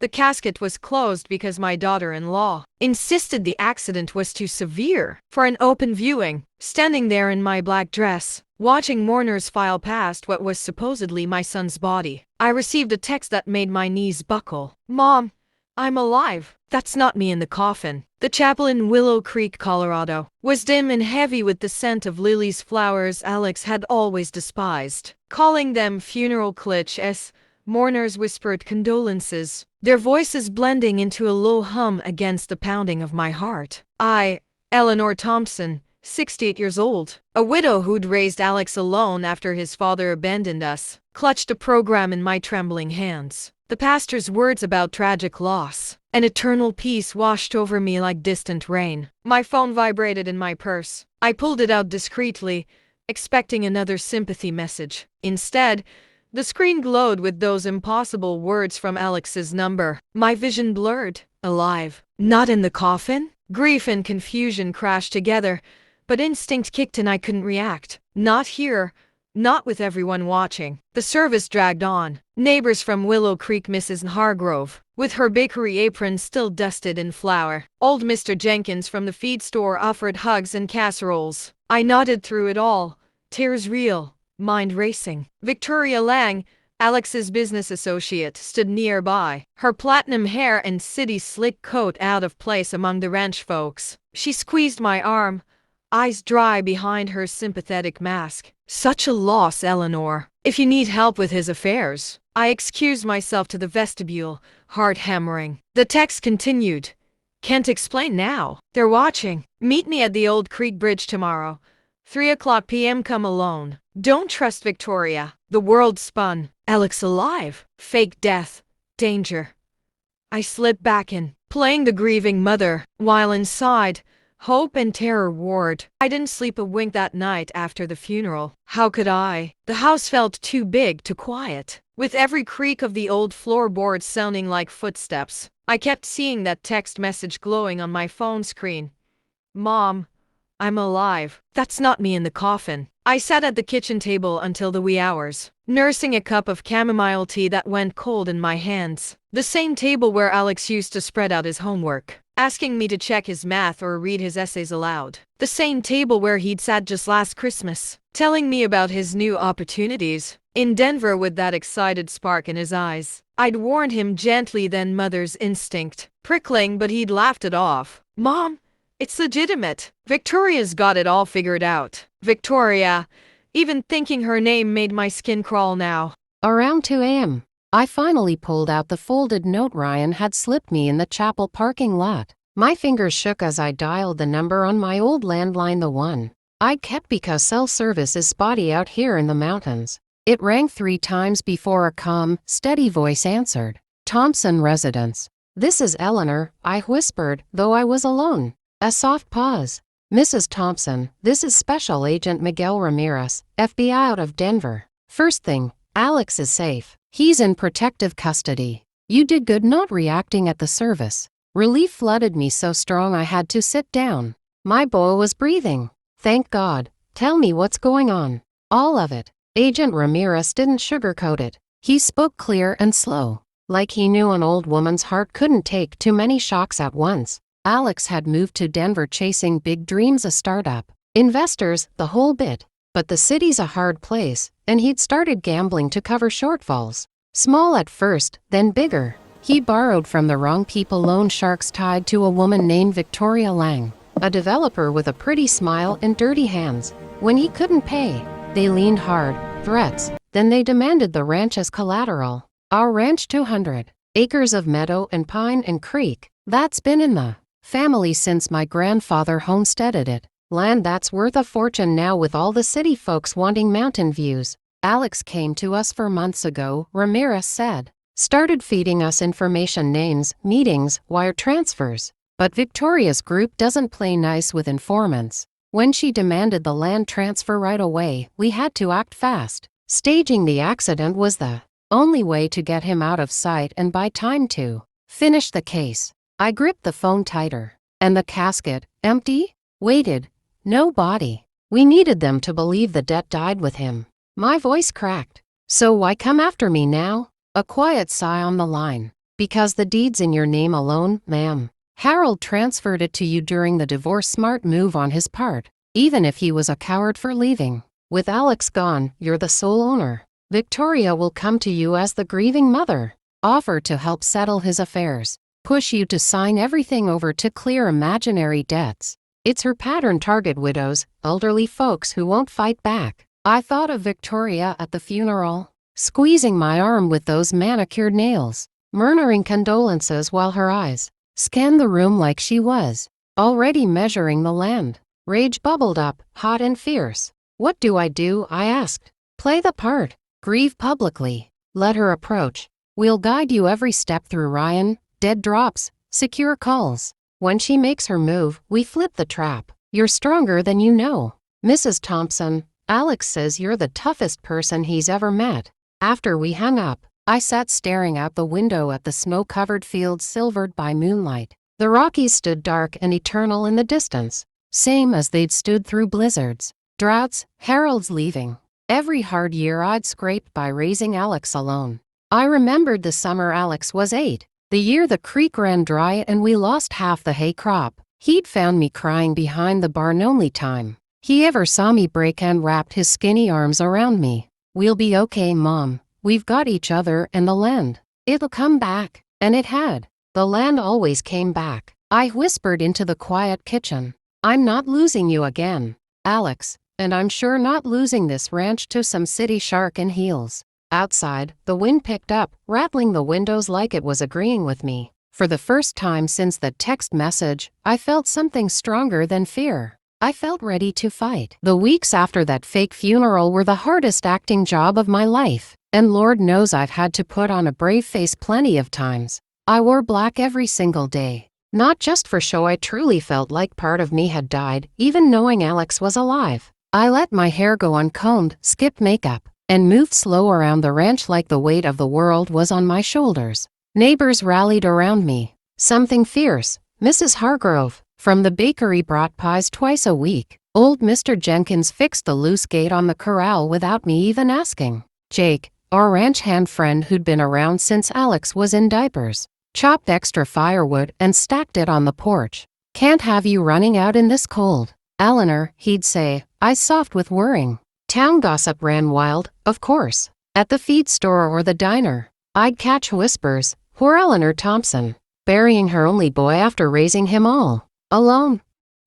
The casket was closed because my daughter-in-law insisted the accident was too severe for an open viewing. Standing there in my black dress, watching mourners file past what was supposedly my son's body, I received a text that made my knees buckle. "Mom, I'm alive. That's not me in the coffin." The chapel in Willow Creek, Colorado, was dim and heavy with the scent of lilies, flowers Alex had always despised, calling them funeral cliches. Mourners whispered condolences, their voices blending into a low hum against the pounding of my heart. I, Eleanor Thompson, 68 years old, a widow who'd raised Alex alone after his father abandoned us, clutched a program in my trembling hands. The pastor's words about tragic loss and eternal peace washed over me like distant rain. My phone vibrated in my purse. I pulled it out discreetly, expecting another sympathy message. Instead, the screen glowed with those impossible words from Alex's number. My vision blurred. Alive. Not in the coffin? Grief and confusion crashed together, but instinct kicked and I couldn't react. Not here. Not with everyone watching. The service dragged on. Neighbors from Willow Creek, Mrs. Hargrove, with her bakery apron still dusted in flour. Old Mr. Jenkins from the feed store offered hugs and casseroles. I nodded through it all, tears real, mind racing. Victoria Lang, Alex's business associate, stood nearby, her platinum hair and city slick coat out of place among the ranch folks. She squeezed my arm, eyes dry behind her sympathetic mask. "Such a loss, Eleanor. If you need help with his affairs." I excused myself to the vestibule, heart hammering. The text continued. "Can't explain now. They're watching. Meet me at the Old Creek Bridge tomorrow. 3:00 p.m. Come alone. Don't trust Victoria." The world spun. Alex alive. Fake death. Danger. I slipped back in, playing the grieving mother, while inside, hope and terror warred. I didn't sleep a wink that night after the funeral. How could I? The house felt too big to quiet, with every creak of the old floorboards sounding like footsteps. I kept seeing that text message glowing on my phone screen. "Mom, I'm alive. That's not me in the coffin." I sat at the kitchen table until the wee hours, nursing a cup of chamomile tea that went cold in my hands. The same table where Alex used to spread out his homework, asking me to check his math or read his essays aloud. The same table where he'd sat just last Christmas, telling me about his new opportunities in Denver with that excited spark in his eyes. I'd warned him gently then, mother's instinct, prickling, but he'd laughed it off. "Mom, it's legitimate. Victoria's got it all figured out." Victoria. Even thinking her name made my skin crawl now. Around 2 a.m., I finally pulled out the folded note Ryan had slipped me in the chapel parking lot. My fingers shook as I dialed the number on my old landline, the one I'd kept because cell service is spotty out here in the mountains. It rang 3 times before a calm, steady voice answered. "Thompson residence. This is Eleanor," I whispered, though I was alone. A soft pause. "Mrs. Thompson, this is Special Agent Miguel Ramirez, FBI out of Denver. First thing, Alex is safe. He's in protective custody. You did good not reacting at the service." Relief flooded me so strong I had to sit down. My boy was breathing. "Thank God. Tell me what's going on." "All of it." Agent Ramirez didn't sugarcoat it. He spoke clear and slow, like he knew an old woman's heart couldn't take too many shocks at once. Alex had moved to Denver chasing big dreams, a startup, investors, the whole bit. But the city's a hard place, and he'd started gambling to cover shortfalls. Small at first, then bigger. He borrowed from the wrong people, loan sharks tied to a woman named Victoria Lang, a developer with a pretty smile and dirty hands. When he couldn't pay, they leaned hard, threats. Then they demanded the ranch as collateral. Our ranch, 200 acres of meadow and pine and creek, that's been in the family since my grandfather homesteaded it. Land that's worth a fortune now with all the city folks wanting mountain views. Alex came to us 4 months ago, Ramirez said. Started feeding us information, names, meetings, wire transfers. But Victoria's group doesn't play nice with informants. When she demanded the land transfer right away, we had to act fast. Staging the accident was the only way to get him out of sight and buy time to finish the case. I gripped the phone tighter. And the casket, empty? Waited. No body. We needed them to believe the debt died with him. My voice cracked. "So why come after me now?" A quiet sigh on the line. Because the deed's in your name alone, ma'am. Harold transferred it to you during the divorce. Smart move on his part, even if he was a coward for leaving. With Alex gone, you're the sole owner. Victoria will come to you as the grieving mother, offer to help settle his affairs, push you to sign everything over to clear imaginary debts. It's her pattern: target widows, elderly folks who won't fight back. I thought of Victoria at the funeral, squeezing my arm with those manicured nails, murmuring condolences while her eyes scanned the room like she was already measuring the land. Rage bubbled up, hot and fierce. What do? I asked. Play the part. Grieve publicly. Let her approach. We'll guide you every step through, Ryan. Dead drops, secure calls. When she makes her move, we flip the trap. You're stronger than you know. Mrs. Thompson, Alex says you're the toughest person he's ever met. After we hung up, I sat staring out the window at the snow-covered fields silvered by moonlight. The Rockies stood dark and eternal in the distance, same as they'd stood through blizzards, droughts, Harold's leaving. Every hard year I'd scraped by raising Alex alone. I remembered the summer Alex was 8, the year the creek ran dry and we lost half the hay crop. He'd found me crying behind the barn only time he ever saw me break and wrapped his skinny arms around me. We'll be okay, Mom. We've got each other and the land. It'll come back. And it had. The land always came back. I whispered into the quiet kitchen. I'm not losing you again, Alex, and I'm sure not losing this ranch to some city shark in heels. Outside, the wind picked up, rattling the windows like it was agreeing with me. For the first time since that text message, I felt something stronger than fear. I felt ready to fight. The weeks after that fake funeral were the hardest acting job of my life, and Lord knows I've had to put on a brave face plenty of times. I wore black every single day. Not just for show. I truly felt like part of me had died, even knowing Alex was alive. I let my hair go uncombed, skipped makeup, and moved slow around the ranch like the weight of the world was on my shoulders. Neighbors rallied around me. Something fierce. Mrs. Hargrove from the bakery brought pies twice a week. Old Mr. Jenkins fixed the loose gate on the corral without me even asking. Jake, our ranch hand friend who'd been around since Alex was in diapers, chopped extra firewood and stacked it on the porch. Can't have you running out in this cold, Eleanor, he'd say, eyes soft with worrying. Town gossip ran wild, of course. At the feed store or the diner, I'd catch whispers. Poor Eleanor Thompson, burying her only boy after raising him all alone.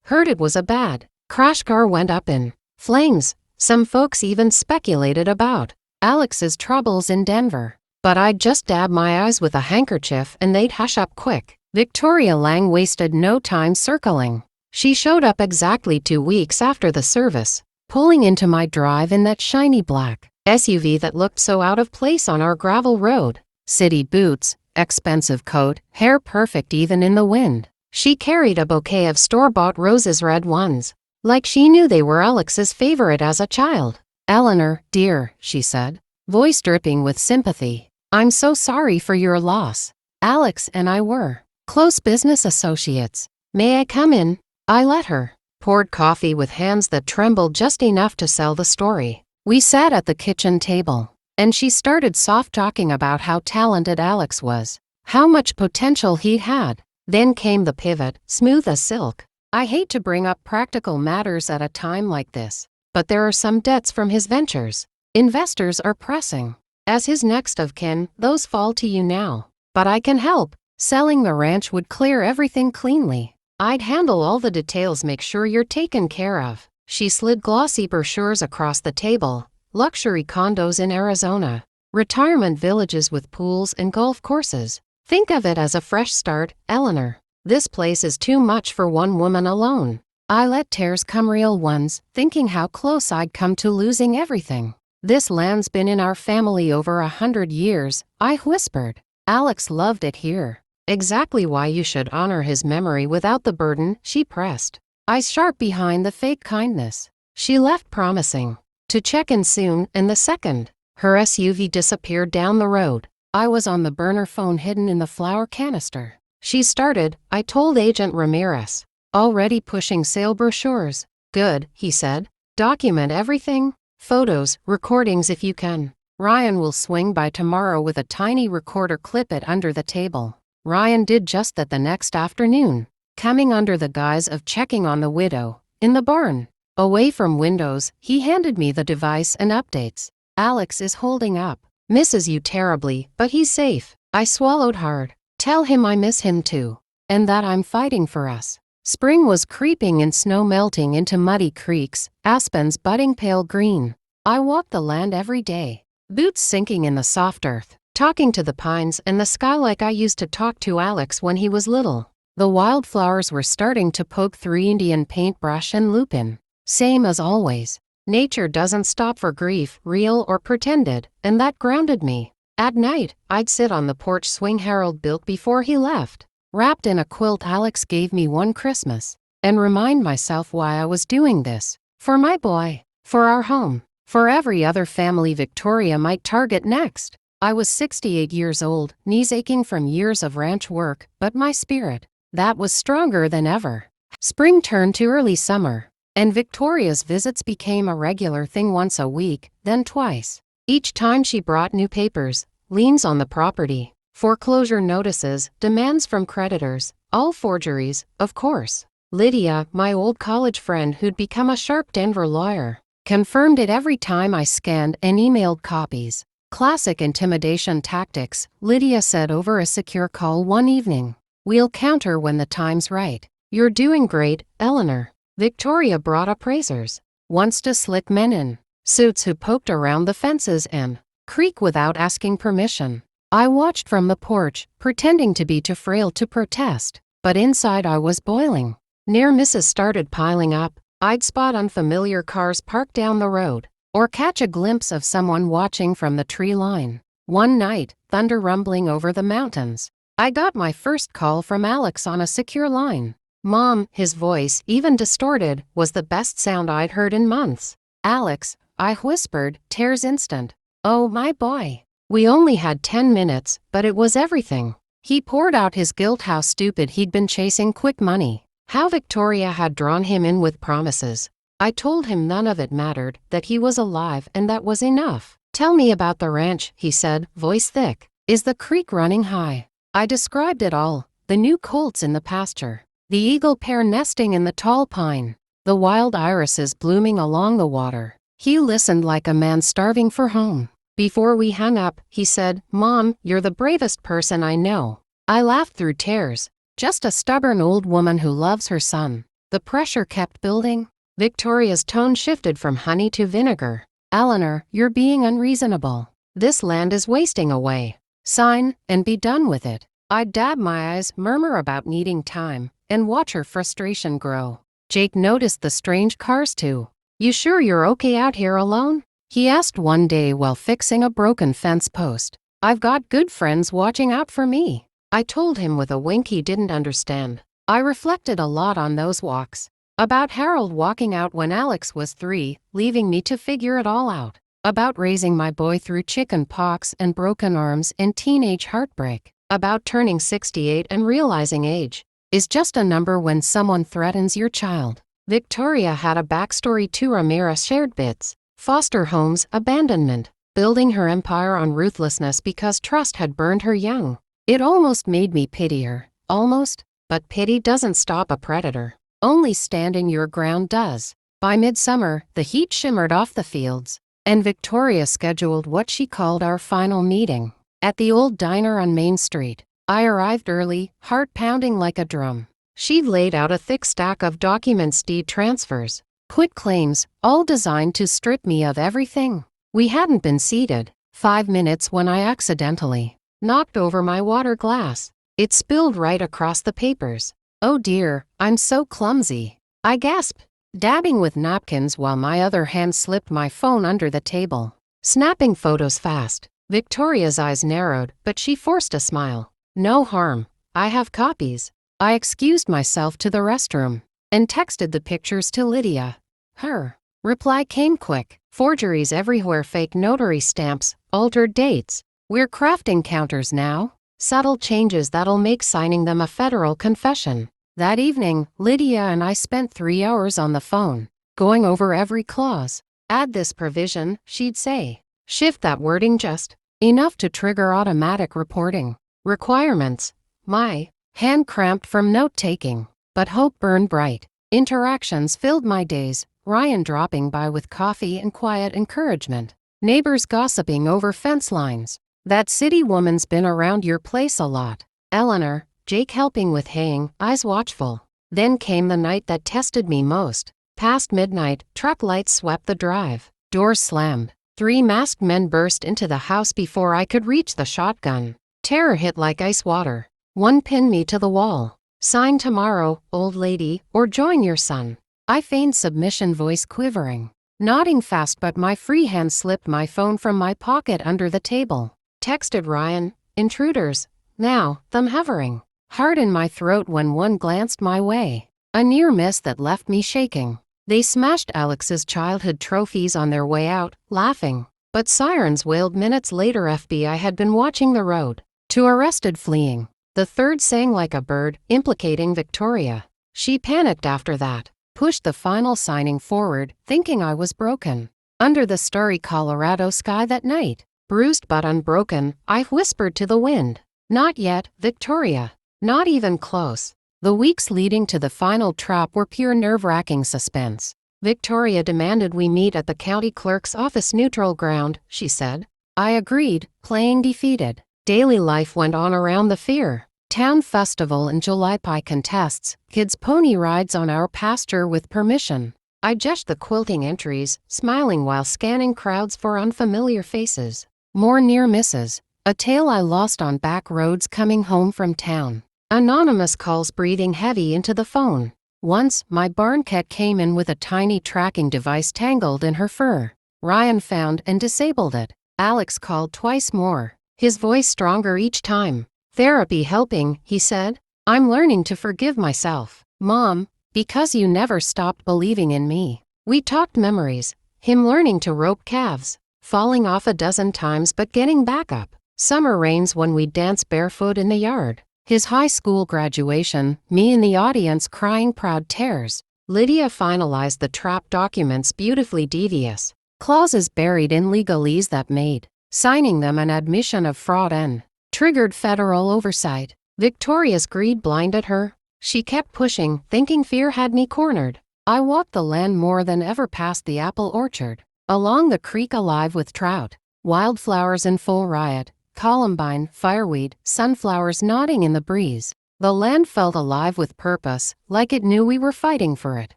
Heard it was a bad crash car went up in flames. Some folks even speculated about Alex's troubles in Denver. But I'd just dab my eyes with a handkerchief and they'd hush up quick. Victoria Lang wasted no time circling. She showed up exactly 2 weeks after the service, pulling into my drive in that shiny black SUV that looked so out of place on our gravel road. City boots, expensive coat, hair perfect even in the wind. She carried a bouquet of store-bought roses, red ones, like she knew they were Alex's favorite as a child. Eleanor, dear, she said, voice dripping with sympathy. I'm so sorry for your loss. Alex and I were close business associates. May I come in? I let her. Poured coffee with hands that trembled just enough to sell the story. We sat at the kitchen table, and she started soft-talking about how talented Alex was, how much potential he had. Then came the pivot, smooth as silk. I hate to bring up practical matters at a time like this, but there are some debts from his ventures. Investors are pressing. As his next of kin, those fall to you now. But I can help. Selling the ranch would clear everything cleanly. I'd handle all the details, make sure you're taken care of. She slid glossy brochures across the table. Luxury condos in Arizona. Retirement villages with pools and golf courses. Think of it as a fresh start, Eleanor. This place is too much for one woman alone. I let tears come, real ones, thinking how close I'd come to losing everything. This land's been in our family over 100 years, I whispered. Alex loved it here. Exactly why you should honor his memory without the burden, she pressed. Eyes sharp behind the fake kindness. She left promising to check in soon, and the second her SUV disappeared down the road, I was on the burner phone hidden in the flour canister. She started, I told Agent Ramirez. Already pushing sale brochures. Good, he said. Document everything. Photos, recordings if you can. Ryan will swing by tomorrow with a tiny recorder, clip it under the table. Ryan did just that the next afternoon, coming under the guise of checking on the widow, in the barn. Away from windows, he handed me the device and updates. Alex is holding up. Misses you terribly, but he's safe. I swallowed hard. Tell him I miss him too. And that I'm fighting for us. Spring was creeping in, snow melting into muddy creeks, aspens budding pale green. I walked the land every day, boots sinking in the soft earth, talking to the pines and the sky like I used to talk to Alex when he was little. The wildflowers were starting to poke through Indian paintbrush and lupin. Same as always. Nature doesn't stop for grief, real or pretended, and that grounded me. At night, I'd sit on the porch swing Harold built before he left, wrapped in a quilt Alex gave me one Christmas, and remind myself why I was doing this. For my boy, for our home, for every other family Victoria might target next. I was 68 years old, knees aching from years of ranch work, but my spirit, that was stronger than ever. Spring turned to early summer, and Victoria's visits became a regular thing, once a week, then twice. Each time she brought new papers, liens on the property, foreclosure notices, demands from creditors, all forgeries, of course. Lydia, my old college friend who'd become a sharp Denver lawyer, confirmed it every time I scanned and emailed copies. Classic intimidation tactics, Lydia said over a secure call one evening. We'll counter when the time's right. You're doing great, Eleanor. Victoria brought appraisers, once to slick men in suits who poked around the fences and creek without asking permission. I watched from the porch, pretending to be too frail to protest, but inside I was boiling. Near misses started piling up. I'd spot unfamiliar cars parked down the road, or catch a glimpse of someone watching from the tree line. One night, thunder rumbling over the mountains. I got my first call from Alex on a secure line. Mom, his voice, even distorted, was the best sound I'd heard in months. Alex, I whispered, tears instant. Oh my boy. We only had 10 minutes, but it was everything. He poured out his guilt, how stupid he'd been chasing quick money, how Victoria had drawn him in with promises. I told him none of it mattered, that he was alive and that was enough. Tell me about the ranch, he said, voice thick. Is the creek running high? I described it all, the new colts in the pasture, the eagle pair nesting in the tall pine, the wild irises blooming along the water. He listened like a man starving for home. Before we hung up, he said, Mom, you're the bravest person I know. I laughed through tears. Just a stubborn old woman who loves her son. The pressure kept building. Victoria's tone shifted from honey to vinegar. Eleanor, you're being unreasonable. This land is wasting away. Sign, and be done with it. I'd dab my eyes, murmur about needing time, and watch her frustration grow. Jake noticed the strange cars too. You sure you're okay out here alone? He asked one day while fixing a broken fence post. I've got good friends watching out for me. I told him with a wink he didn't understand. I reflected a lot on those walks. About Harold walking out when Alex was 3, leaving me to figure it all out. About raising my boy through chicken pox and broken arms and teenage heartbreak. About turning 68 and realizing age is just a number when someone threatens your child. Victoria had a backstory too. Ramirez shared bits. Foster homes, abandonment, building her empire on ruthlessness because trust had burned her young. It almost made me pity her. Almost. But pity doesn't stop a predator. Only standing your ground does. By midsummer, the heat shimmered off the fields, and Victoria scheduled what she called our final meeting. At the old diner on Main Street. I arrived early, heart pounding like a drum. She'd laid out a thick stack of documents, deed transfers, quit claims, all designed to strip me of everything. We hadn't been seated 5 minutes when I accidentally knocked over my water glass. It spilled right across the papers. Oh dear, I'm so clumsy. I gasped, dabbing with napkins while my other hand slipped my phone under the table. Snapping photos fast. Victoria's eyes narrowed, but she forced a smile. No harm. I have copies. I excused myself to the restroom and texted the pictures to Lydia. Her reply came quick. Forgeries everywhere, fake notary stamps, altered dates. We're crafting counters now. Subtle changes that'll make signing them a federal confession. That evening, Lydia and I spent 3 hours on the phone, going over every clause. Add this provision, she'd say. Shift that wording just enough to trigger automatic reporting. Requirements. My hand cramped from note-taking, but hope burned bright. Interactions filled my days, Ryan dropping by with coffee and quiet encouragement. Neighbors gossiping over fence lines. That city woman's been around your place a lot. Eleanor, Jake helping with haying, eyes watchful. Then came the night that tested me most. Past midnight, truck lights swept the drive. Doors slammed. 3 masked men burst into the house before I could reach the shotgun. Terror hit like ice water. One pinned me to the wall. Sign tomorrow, old lady, or join your son. I feigned submission, voice quivering. Nodding fast, but my free hand slipped my phone from my pocket under the table. Texted Ryan, intruders. Now, thumb hovering. Heart in my throat when one glanced my way. A near miss that left me shaking. They smashed Alex's childhood trophies on their way out, laughing. But sirens wailed minutes later. FBI had been watching the road. 2 arrested fleeing. The third sang like a bird, implicating Victoria. She panicked after that. Pushed the final signing forward, thinking I was broken. Under the starry Colorado sky that night, bruised but unbroken, I whispered to the wind. Not yet, Victoria. Not even close. The weeks leading to the final trap were pure nerve-wracking suspense. Victoria demanded we meet at the county clerk's office, neutral ground, she said. I agreed, playing defeated. Daily life went on around the fear. Town festival and July pie contests, kids' pony rides on our pasture with permission. I judged the quilting entries, smiling while scanning crowds for unfamiliar faces. More near misses. A tale I lost on back roads coming home from town. Anonymous calls breathing heavy into the phone. Once, my barn cat came in with a tiny tracking device tangled in her fur. Ryan found and disabled it. Alex called twice more, his voice stronger each time. Therapy helping, he said. I'm learning to forgive myself. Mom, because you never stopped believing in me. We talked memories. Him learning to rope calves. Falling off a dozen times but getting back up. Summer rains when we'd dance barefoot in the yard. His high school graduation, me in the audience crying proud tears. Lydia finalized the trap documents, beautifully devious. Clauses buried in legalese that made signing them an admission of fraud and triggered federal oversight. Victoria's greed blinded her. She kept pushing, thinking fear had me cornered. I walked the land more than ever, past the apple orchard, along the creek alive with trout, wildflowers in full riot. Columbine, fireweed, sunflowers nodding in the breeze. The land felt alive with purpose, like it knew we were fighting for it.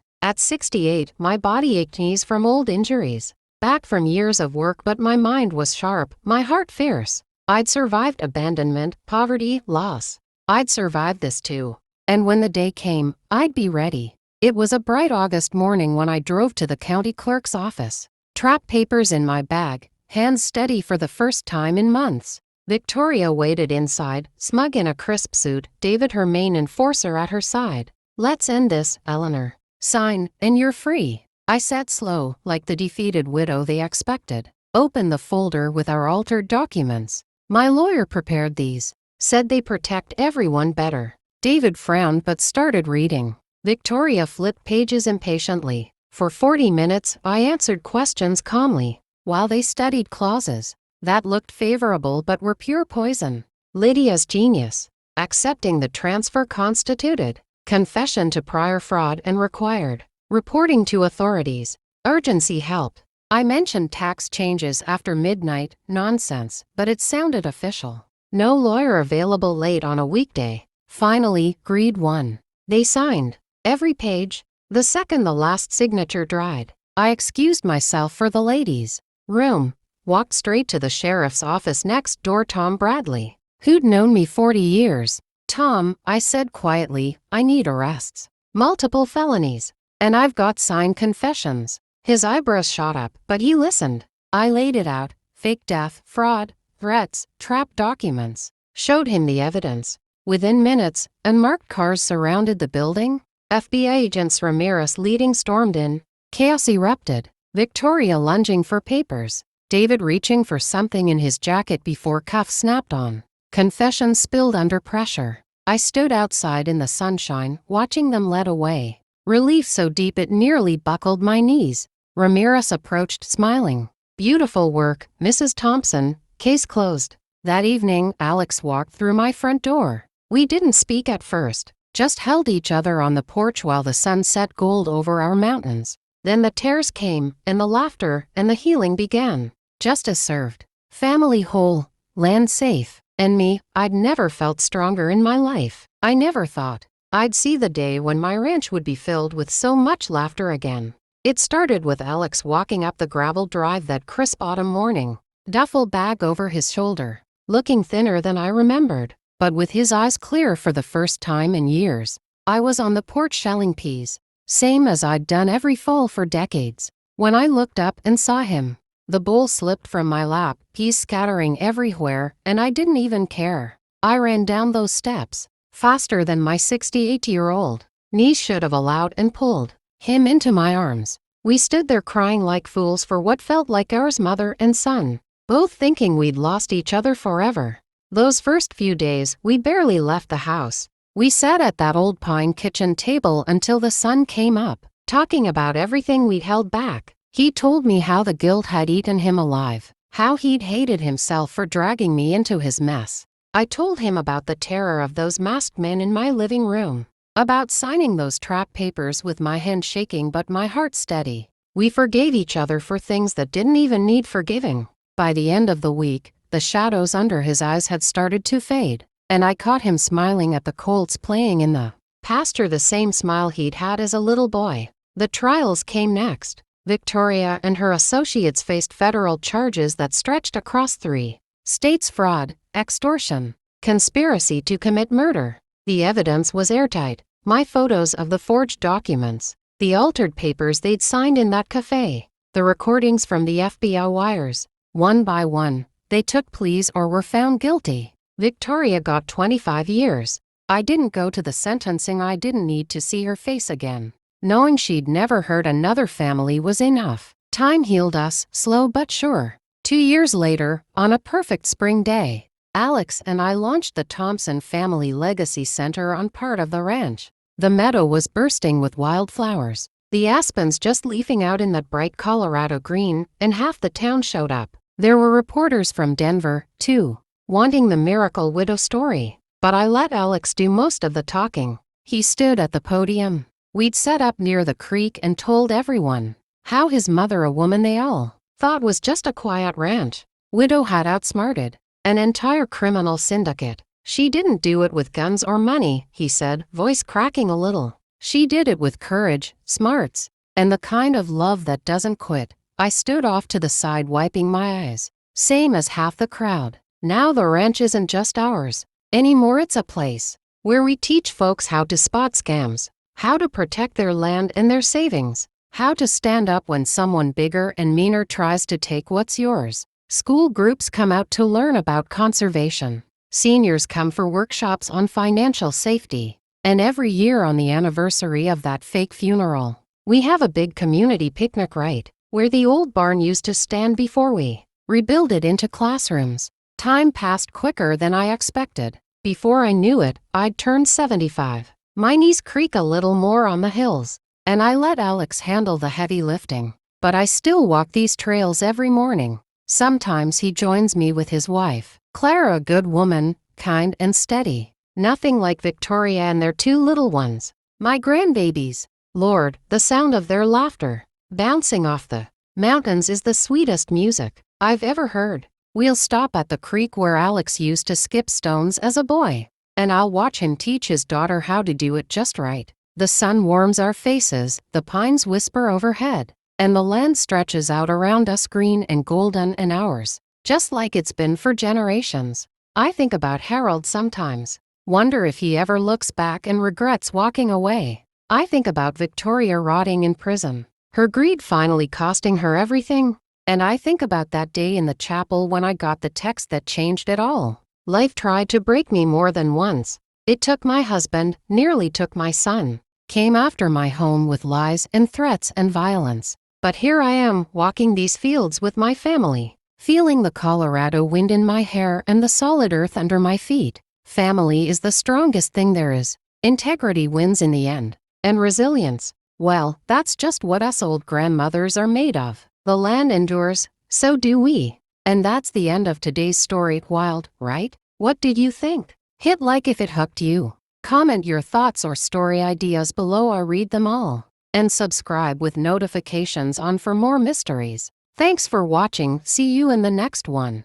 At 68, my body ached, knees from old injuries. Back from years of work, but my mind was sharp, my heart fierce. I'd survived abandonment, poverty, loss. I'd survived this too. And when the day came, I'd be ready. It was a bright August morning when I drove to the county clerk's office. Trap papers in my bag, hands steady for the first time in months. Victoria waited inside, smug in a crisp suit, David, her main enforcer, at her side. Let's end this, Eleanor. Sign, and you're free. I sat slow, like the defeated widow they expected. Opened the folder with our altered documents. My lawyer prepared these. Said they protect everyone better. David frowned but started reading. Victoria flipped pages impatiently. For 40 minutes, I answered questions calmly, while they studied clauses that looked favorable but were pure poison. Lydia's genius. Accepting the transfer constituted confession to prior fraud and required reporting to authorities. Urgency helped. I mentioned tax changes after midnight, nonsense, but it sounded official. No lawyer available late on a weekday. Finally, greed won. They signed every page. The second the last signature dried, I excused myself for the ladies' room. Walked straight to the sheriff's office next door. Tom Bradley, who'd known me 40 years. Tom, I said quietly, I need arrests. Multiple felonies. And I've got signed confessions. His eyebrows shot up, but he listened. I laid it out. Fake death, fraud, threats, trap documents. Showed him the evidence. Within minutes, unmarked cars surrounded the building. FBI agents Ramirez leading stormed in. Chaos erupted. Victoria lunging for papers. David reaching for something in his jacket before cuffs snapped on. Confessions spilled under pressure. I stood outside in the sunshine, watching them led away. Relief so deep it nearly buckled my knees. Ramirez approached, smiling. Beautiful work, Mrs. Thompson. Case closed. That evening, Alex walked through my front door. We didn't speak at first, just held each other on the porch while the sun set gold over our mountains. Then the tears came, and the laughter, and the healing began. Justice served. Family whole, land safe. And me, I'd never felt stronger in my life. I never thought I'd see the day when my ranch would be filled with so much laughter again. It started with Alex walking up the gravel drive that crisp autumn morning, duffel bag over his shoulder, looking thinner than I remembered, but with his eyes clear for the first time in years. I was on the porch shelling peas, same as I'd done every fall for decades. When I looked up and saw him, the bowl slipped from my lap, peas scattering everywhere, and I didn't even care. I ran down those steps, faster than my 68-year-old knees should have allowed, and pulled him into my arms. We stood there crying like fools for what felt like ours, mother and son, both thinking we'd lost each other forever. Those first few days, we barely left the house. We sat at that old pine kitchen table until the sun came up, talking about everything we'd held back. He told me how the guilt had eaten him alive, how he'd hated himself for dragging me into his mess. I told him about the terror of those masked men in my living room, about signing those trap papers with my hand shaking but my heart steady. We forgave each other for things that didn't even need forgiving. By the end of the week, the shadows under his eyes had started to fade, and I caught him smiling at the colts playing in the pasture, the same smile he'd had as a little boy. The trials came next. Victoria and her associates faced federal charges that stretched across 3 states: fraud, extortion, conspiracy to commit murder. The evidence was airtight. My photos of the forged documents, the altered papers they'd signed in that cafe, the recordings from the FBI wires. One by one, they took pleas or were found guilty. Victoria got 25 years. I didn't go to the sentencing. I didn't need to see her face again. Knowing she'd never hurt another family was enough. Time healed us, slow but sure. 2 years later, on a perfect spring day, Alex and I launched the Thompson Family Legacy Center on part of the ranch. The meadow was bursting with wildflowers, the aspens just leafing out in that bright Colorado green, and half the town showed up. There were reporters from Denver, too, wanting the miracle widow story. But I let Alex do most of the talking. He stood at the podium we'd set up near the creek and told everyone how his mother, a woman they all thought was just a quiet ranch widow, had outsmarted an entire criminal syndicate. She didn't do it with guns or money, he said, voice cracking a little. She did it with courage, smarts, and the kind of love that doesn't quit. I stood off to the side wiping my eyes. Same as half the crowd. Now the ranch isn't just ours anymore. It's a place where we teach folks how to spot scams, how to protect their land and their savings, how to stand up when someone bigger and meaner tries to take what's yours. School groups come out to learn about conservation. Seniors come for workshops on financial safety. And every year on the anniversary of that fake funeral, we have a big community picnic right where the old barn used to stand before we rebuild it into classrooms. Time passed quicker than I expected. Before I knew it, I'd turned 75. My knees creak a little more on the hills, and I let Alex handle the heavy lifting. But I still walk these trails every morning. Sometimes he joins me with his wife, Clara, a good woman, kind and steady. Nothing like Victoria and their 2 little ones, my grandbabies. Lord, the sound of their laughter bouncing off the mountains is the sweetest music I've ever heard. We'll stop at the creek where Alex used to skip stones as a boy, and I'll watch him teach his daughter how to do it just right. The sun warms our faces, the pines whisper overhead, and the land stretches out around us green and golden and ours, just like it's been for generations. I think about Harold sometimes, wonder if he ever looks back and regrets walking away. I think about Victoria rotting in prison, her greed finally costing her everything. And I think about that day in the chapel when I got the text that changed it all. Life tried to break me more than once. It took my husband, nearly took my son, came after my home with lies and threats and violence. But here I am, walking these fields with my family, feeling the Colorado wind in my hair and the solid earth under my feet. Family is the strongest thing there is. Integrity wins in the end. And resilience, well, that's just what us old grandmothers are made of. The land endures, So do we. And that's the end of today's story. Wild, right? What did you think? Hit like if it hooked you. Comment your thoughts or story ideas below. I read them all. And subscribe with notifications on for more mysteries. Thanks for watching. See you in the next one.